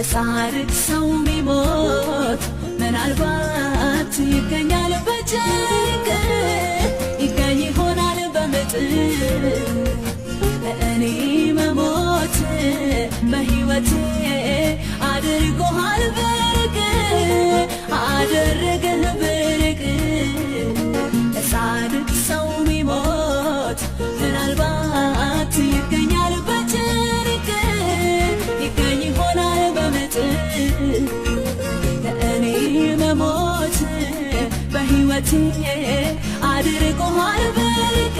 ለጻድቅ ሰው ቢሞት ምናልባት ይገኛል በጭንቅ ይገኝ ይሆናል በምጥ ለእኔ መሞት በሕይወቴ አድርጎሃል ብርቅ አደረገህ ብርቅ ለጻድቅ ሰው ቢሞት ምናልባት ይገኛል በጭንቅ ይገኝ ይሆናል በምጥ ለእኔ መሞት በሕይወቴ አድርጎሃል ብርቅ